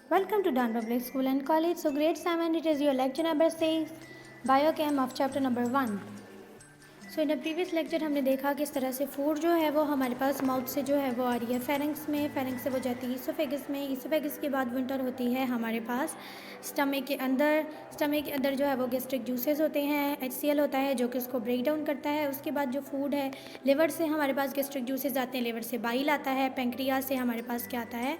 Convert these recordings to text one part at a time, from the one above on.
Welcome to Don Public School and College. So, grade 7, it is your lecture number 6, Biochem of chapter number 1. So in previous lecture हमने देखा कि इस तरह से food जो है वो हमारे पास माउथ से जो है वो आ रही है फेरेंक्स में, फेरेंक्स से वो जाती है ईसोफेगस में, ईसोफेगस के बाद विंटर होती है हमारे पास स्टमक के अंदर जो है वो गैस्ट्रिक जूसेस होते हैं, HCl होता है जो कि उसको ब्रेक डाउन करता है। उसके बाद जो फूड है लिवर से हमारे पास गैस्ट्रिक जूसेस आते हैं, लिवर से बाइल आता है, पेंक्रियाज से हमारे पास क्या आता है,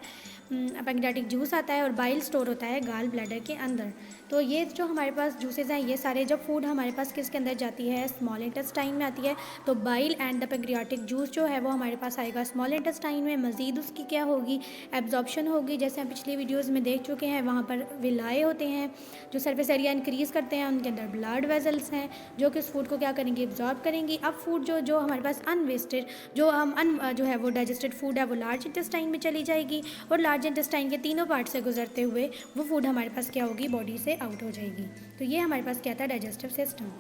पैंक्रियाटिक जूस आता है और बाइल स्टोर होता है गाल ब्लैडर के अंदर। तो ये जो हमारे पास जूसेस हैं ये सारे जब फूड हमारे पास किसके अंदर जाती है, स्मॉल इंटेस्टाइन में आती है, तो bile and the pancreatic juice जो है वो हमारे पास आएगा स्मॉल इंटेस्टाइन में। मज़ीद उसकी क्या होगी, एब्जॉर्प्शन होगी। जैसे हम पिछली वीडियोज़ में देख चुके हैं, वहाँ पर विलाए होते हैं जो सर्फेस एरिया इंक्रीज़ करते हैं, उनके अंदर ब्लड वेजल्स हैं जो कि उस फूड को क्या करेंगी, एब्जॉर्ब करेंगी। अब फूड जो हमारे पास अनवेस्टेड जो है वो डाइजेस्टेड फूड है वो लार्ज इंटेस्टाइन में चली जाएगी और लार्ज इंटेस्टाइन के तीनों पार्ट से गुजरते हुए वो फूड हमारे पास क्या होगी, बॉडी से आउट हो जाएगी। तो ये हमारे पास क्या था, digestive system.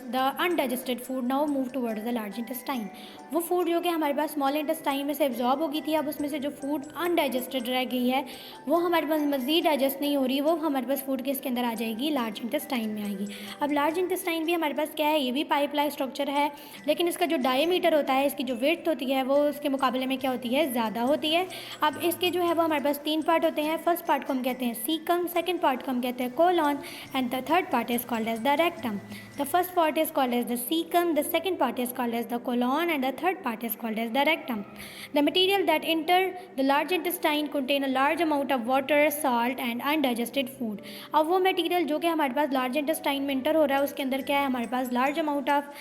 The undigested food now move towards the large intestine. वो फूड जो कि हमारे पास स्मॉल इंटेस्टाइन में से एब्जॉर्ब हो गई थी, अब उसमें से जो फूड अनडाइजेस्टेड रह गई है वो हमारे पास मज़ीद डाइजेस्ट नहीं हो रही, वो हमारे पास फूड किसके अंदर आ जाएगी, लार्ज इंटेस्टाइन में आएगी। अब लार्ज इंटेस्टाइन भी हमारे पास क्या है, ये भी पाइप लाइक स्ट्रक्चर है, लेकिन इसका जो डायमीटर होता है, इसकी जो विड्थ होती है वो उसके मुकाबले में क्या होती है, ज़्यादा होती है। अब इसके जो है वो हमारे पास 3 पार्ट होते हैं। फर्स्ट पार्ट को हम कहते हैं सीकम, सेकेंड पार्ट को हम कहते हैं colon and the third part is called as the rectum. The first part is called as the cecum, the second part is called as the colon and the third part is called as the rectum. The material that enter the large intestine contain a large amount of water, salt and undigested food. अब वो material जो कि हमारे पास large intestine में inter हो रहा है उसके अंदर क्या है, हमारे पास लार्ज अमाउंट ऑफ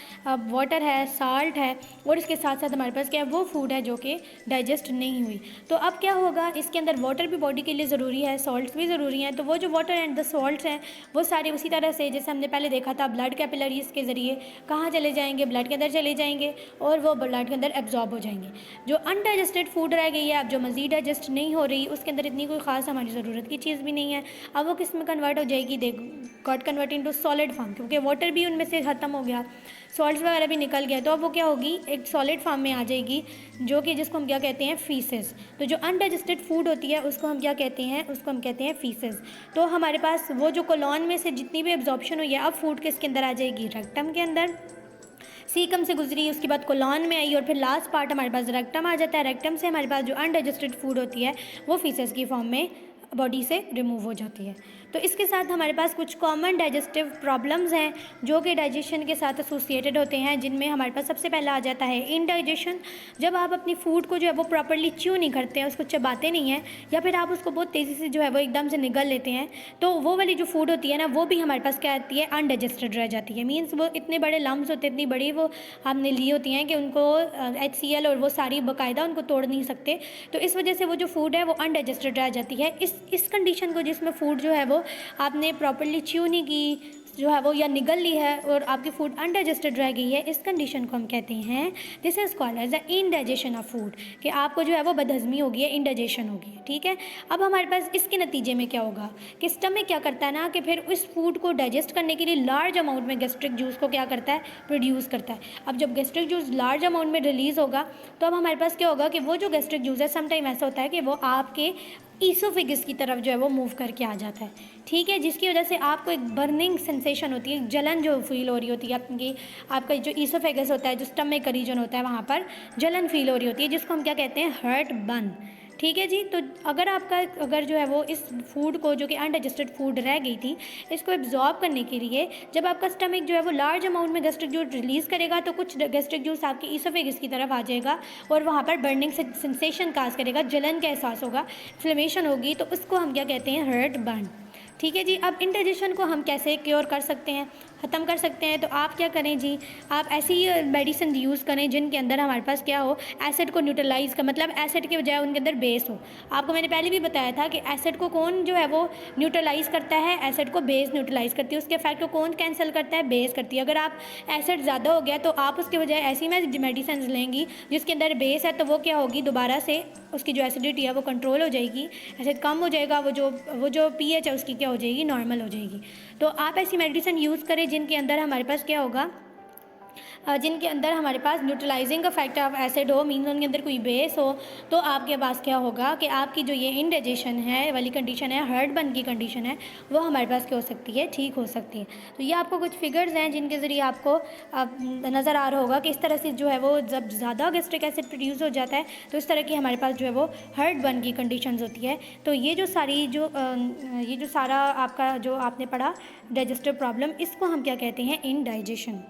वाटर है, साल्ट है और इसके साथ साथ हमारे पास क्या है, वो फूड है जो कि डाइजेस्ट नहीं हुई। तो अब क्या होगा, इसके अंदर वाटर भी बॉडी के लिए ज़रूरी है, सॉल्ट्स भी ज़रूरी हैं। तो वो जो वाटर एंड द सॉल्ट्स हैं वो सारे उसी तरह से जैसे हमने पहले देखा था ब्लड कैपिलरीज के ज़रिए कहाँ चले जाएंगे, ब्लड के अंदर चले जाएंगे और वो ब्लड के अंदर एब्जॉर्ब हो जाएंगे। जो अनडाइजेस्टेड फूड रह गई है, अब जो मज़ीद डाइजेस्ट नहीं हो रही, उसके अंदर इतनी कोई ख़ास हमारी ज़रूरत की चीज़ भी नहीं है। अब वो किस में कन्वर्ट हो जाएगी, they got convert into solid form, क्योंकि वाटर भी उनमें से ख़त्म हो गया, सॉल्ट्स वगैरह भी निकल गया, तो अब वो क्या होगी, एक सॉलिड फॉर्म में आ जाएगी जो कि जिसको हम क्या कहते हैं, फीसेस। तो जो अनडाइजेस्टेड फूड होती है उसको हम क्या कहते हैं, उसको हम कहते हैं फीसेस। तो हमारे पास वो जो कोलॉन में से जितनी भी एब्जॉर्प्शन हुई है अब फूड किसके अंदर आ जाएगी, रेक्टम के अंदर। सीकम से गुजरी, उसके बाद कोलॉन में आई और फिर लास्ट पार्ट हमारे पास रेक्टम आ जाता है। रेक्टम से हमारे पास जो अनडाइजेस्टेड फूड होती है वो फीसेस की फॉर्म में बॉडी से रिमूव हो जाती है। तो इसके साथ हमारे पास कुछ कॉमन डाइजेस्टिव प्रॉब्लम्स हैं जो कि डाइजेशन के साथ एसोसिएटेड होते हैं, जिनमें हमारे पास सबसे पहला आ जाता है इनडाइजेशन। जब आप अपनी फूड को जो है वो प्रॉपर्ली च्यू नहीं करते हैं, उसको चबाते नहीं हैं, या फिर आप उसको बहुत तेज़ी से जो है वो एकदम से निगल लेते हैं, तो वो वाली जो फूड होती है ना वो भी हमारे पास क्या आती है, अनडाइजेस्टेड रह जाती है। मीन्स वो इतने बड़े लम्स होते हैं, इतनी बड़ी वो हमने ली होती हैं कि उनको HCl और वो सारी बाकायदा उनको तोड़ नहीं सकते। तो इस वजह से वो जो फूड है वो अनडाइजेस्टेड रह जाती है। इस कंडीशन को, जिसमें फूड जो है वो आपने प्रॉपर्ली च्यू नहीं की जो है वो या निगल ली है और आपकी फूड अनडाइजेस्टेड रह गई है, इस कंडीशन को हम कहते हैं, this is called as the indigestion of food, कि आपको जो है वो बदहजमी होगी है, इनडाइजेशन होगी है। ठीक है, अब हमारे पास इसके नतीजे में क्या होगा कि स्टमक क्या करता है ना कि फिर इस फूड को डाइजेस्ट करने के लिए लार्ज अमाउंट में गैस्ट्रिक जूस को क्या करता है, प्रोड्यूस करता है। अब जब गैस्ट्रिक जूस लार्ज अमाउंट में रिलीज़ होगा तो अब हमारे पास क्या होगा कि वो जो गैस्ट्रिक जूस है समटाइम ऐसा होता है कि वो आपके ईसोफेगस की तरफ जो है वो मूव करके आ जाता है। ठीक है, जिसकी वजह से आपको एक बर्निंग सेंसेशन होती है, जलन जो फील हो रही होती है आपकी, आपका जो ईसोफेगस होता है, जो स्टमक का रीजन होता है, वहाँ पर जलन फील हो रही होती है, जिसको हम क्या कहते हैं, हर्ट बर्न। ठीक है जी, तो अगर जो है वो इस फूड को जो कि अनडाइजेस्टेड फूड रह गई थी, इसको एब्जॉर्ब करने के लिए जब आपका स्टमक जो है वो लार्ज अमाउंट में गैस्ट्रिक जूस रिलीज़ करेगा तो कुछ गैस्ट्रिक जूस आपकी ईसोफेगस की तरफ आ जाएगा और वहाँ पर बर्निंग सेंसेशन काज करेगा, जलन का एहसास होगा, इन्फ्लेमेशन होगी, तो उसको हम क्या कहते हैं, हर्ट बर्न। ठीक है जी, अब इंडाइजेशन को हम कैसे क्योर कर सकते हैं, ख़त्म कर सकते हैं, तो आप क्या करें जी, आप ऐसी मेडिसिन यूज़ करें जिनके अंदर हमारे पास क्या हो, एसिड को न्यूट्रलाइज़ का मतलब एसिड के बजाय उनके अंदर बेस हो। आपको मैंने पहले भी बताया था कि एसिड को कौन जो है वो न्यूट्रलाइज़ करता है, एसिड को बेस न्यूट्रलाइज़ करती है, उसके इफेक्ट को कौन कैंसिल करता है, बेस करती है। अगर आप एसिड ज़्यादा हो गया तो आप उसके बजाय ऐसी मेडिसिन लेंगी जिसके अंदर बेस है, तो वो क्या होगी, दोबारा से उसकी जो एसिडिटी है वो कंट्रोल हो जाएगी, एसिड कम हो जाएगा, वो जो pH है उसकी क्या हो जाएगी, नॉर्मल हो जाएगी। तो आप ऐसी मेडिसिन यूज़ करें जिनके अंदर हमारे पास क्या होगा, जिनके अंदर हमारे पास न्यूट्रलाइजिंग इफेक्ट ऑफ एसिड हो, मीन उनके अंदर कोई बेस हो, तो आपके पास क्या होगा कि आपकी जो ये इंडाइजेशन है वाली कंडीशन है, हार्ट बर्न की कंडीशन है, वो हमारे पास क्या हो सकती है, ठीक हो सकती है। तो ये आपको कुछ फिगर्स हैं जिनके ज़रिए आपको नज़र आ रहा होगा कि इस तरह से जो है वो जब ज़्यादा गैस्ट्रिक एसिड प्रोड्यूस हो जाता है तो इस तरह की हमारे पास जो है वो हार्ट बर्न की कंडीशंस होती है। तो ये जो सारा आपका जो आपने पढ़ा डाइजेस्टिव प्रॉब्लम, इसको हम क्या कहते हैं, इंडाइजेशन।